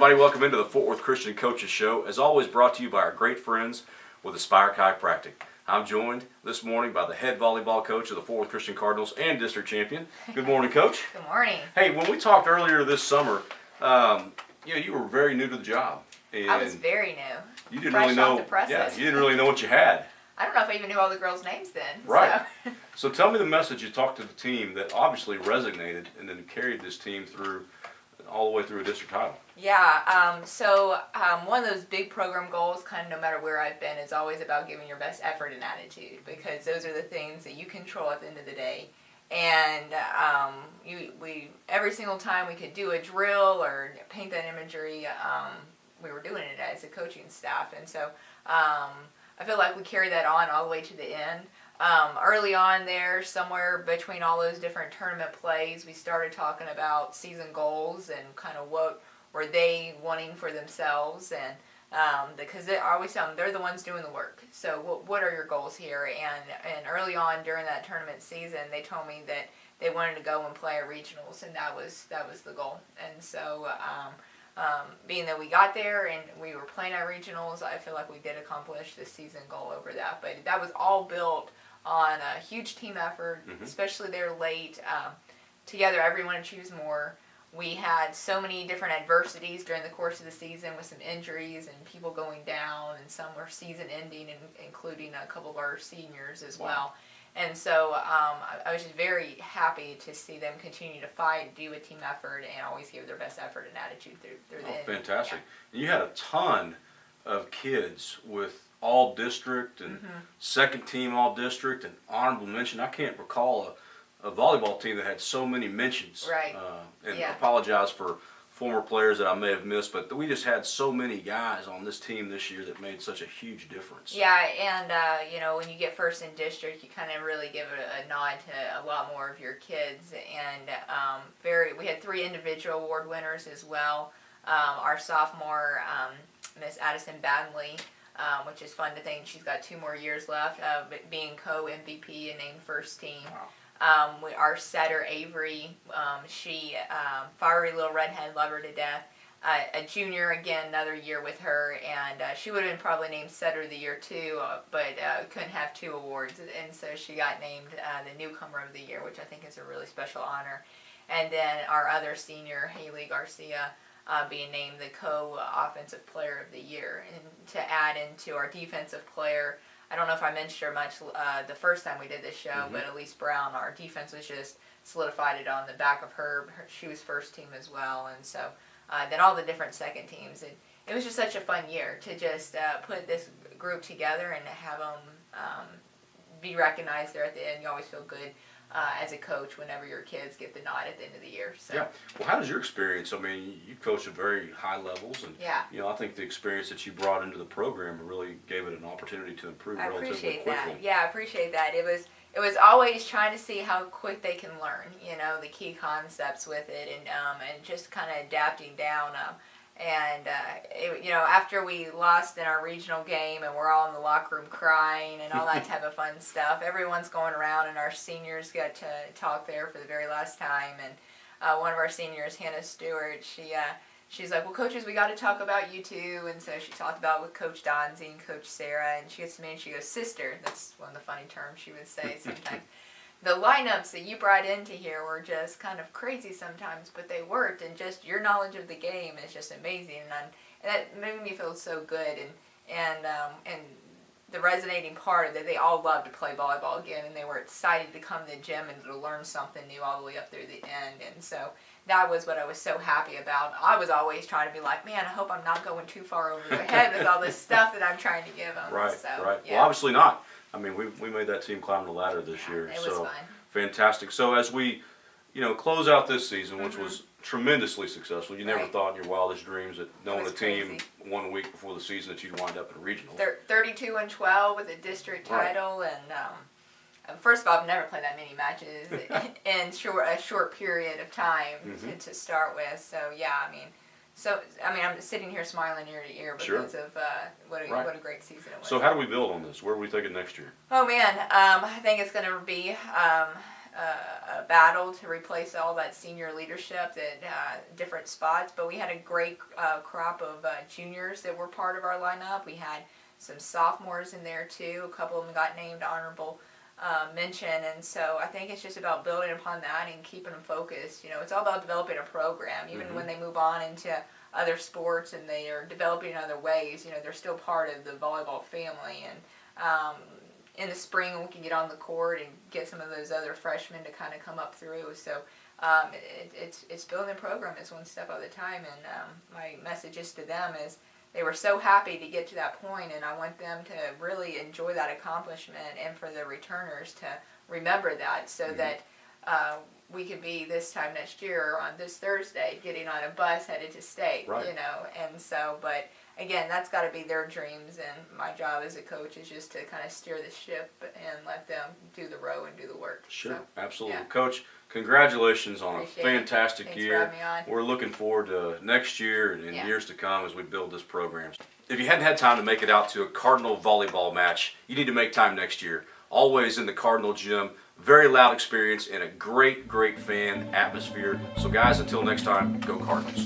everybody. Welcome into the Fort Worth Christian Coaches Show. As always, brought to you by our great friends with Aspire Chiropractic. I'm joined this morning by the head volleyball coach of the Fort Worth Christian Cardinals and district champion. Good morning, Coach. Good morning. Hey, when we talked earlier this summer, you were very new to the job. And I was very new. You didn't Fresh really know. off the presses. Yeah, you didn't really know what you had. I don't know if I even knew all the girls' names then. Right. So. So tell me the message you talked to the team that obviously resonated and then carried this team through all the way through a district title. Yeah, one of those big program goals, kind of no matter where I've been, is always about giving your best effort and attitude, because those are the things that you control at the end of the day. And we every single time we could do a drill or paint that imagery, we were doing it as a coaching staff. And so I feel like we carry that on all the way to the end. Early on there, somewhere between all those different tournament plays, we started talking about season goals and kind of what were they wanting for themselves, and because I always tell them they're the ones doing the work. So what are your goals here? And early on during that tournament season, they told me that they wanted to go and play at regionals, and that was the goal. And so being that we got there and we were playing at regionals, I feel like we did accomplish the season goal over that. But that was all built on a huge team effort, especially there late. Together, everyone to choose more. We had so many different adversities during the course of the season with some injuries and people going down, and some were season ending, including a couple of our seniors as well. And so I was just very happy to see them continue to fight, do a team effort, and always give their best effort and attitude through the end. Fantastic. Yeah. You had a ton of kids with all district and second team all district and honorable mention. I can't recall a volleyball team that had so many mentions. Right. I apologize for former players that I may have missed, but we just had so many guys on this team this year that made such a huge difference. Yeah, and when you get first in district, you kind of really give it a nod to a lot more of your kids. And we had 3 individual award winners as well. Our sophomore, Miss Addison Badley, which is fun to think she's got 2 more years left, being co-MVP and named first team. Wow. Our setter, Avery, she, fiery little redhead, love her to death. A junior, again, another year with her, and she would have been probably named setter of the year too, but couldn't have 2 awards, and so she got named the newcomer of the year, which I think is a really special honor. And then our other senior, Haley Garcia, being named the co-offensive player of the year. And to add into our defensive player, I don't know if I mentioned her much the first time we did this show, but Elise Brown, our defense was just solidified it on the back of her. She was first team as well, and so then all the different second teams. It was just such a fun year to just put this group together and have them be recognized there at the end. You always feel good as a coach whenever your kids get the nod at the end of the year. So. Yeah. Well, how does your experience? I mean, you coached at very high levels, and I think the experience that you brought into the program really gave it an opportunity to improve relatively quickly. I appreciate that. Yeah, I appreciate that. It was always trying to see how quick they can learn. The key concepts with it, and just kind of adapting down. After we lost in our regional game and we're all in the locker room crying and all that type of fun stuff, everyone's going around, and our seniors got to talk there for the very last time. And one of our seniors, Hannah Stewart, she's like, well, coaches, we got to talk about you too. And so she talked about with Coach Donzie and Coach Sarah, and she gets to me and she goes, sister. That's one of the funny terms she would say sometimes. The lineups that you brought into here were just kind of crazy sometimes, but they worked, and just your knowledge of the game is just amazing, and that made me feel so good, and the resonating part of that, they all loved to play volleyball again, and they were excited to come to the gym and to learn something new all the way up through the end, and so that was what I was so happy about. I was always trying to be like, man, I hope I'm not going too far over their head with all this stuff that I'm trying to give them. Right, so, right. Yeah. Well, obviously not. I mean, we made that team climb the ladder this year. It was so fun. Fantastic. So as we, close out this season, which was tremendously successful, you never Right. thought in your wildest dreams that knowing was a team crazy. 1 week before the season that you'd wind up in a regional. 32-12 with a district title, and first of all, I've never played that many matches in a short period of time to start with. So yeah, I'm sitting here smiling ear to ear because of what a great season it was. So how do we build on this? Where do we take it next year? Oh man, I think it's going to be a battle to replace all that senior leadership at different spots. But we had a great crop of juniors that were part of our lineup. We had some sophomores in there too. A couple of them got named honorable mention, and so I think it's just about building upon that and keeping them focused. You know, it's all about developing a program, even when they move on into other sports and they are developing in other ways. You know, they're still part of the volleyball family, and in the spring we can get on the court and get some of those other freshmen to kind of come up through. So it's building a program is one step at a time, and my messages to them is they were so happy to get to that point, and I want them to really enjoy that accomplishment, and for the returners to remember that, so that we could be this time next year on this Thursday getting on a bus headed to state. Right. You know, and so, but again, that's got to be their dreams, and my job as a coach is just to kind of steer the ship and let them do the row and do the work. Sure, So, absolutely. yeah. Coach, congratulations on Appreciate a it. fantastic Thanks for year. having me on. We're looking forward to next year and Yeah. years to come as we build this program. If you hadn't had time to make it out to a Cardinal volleyball match, you need to make time next year. Always in the Cardinal gym. Very loud experience and a great, great fan atmosphere. So guys, until next time, go Cardinals.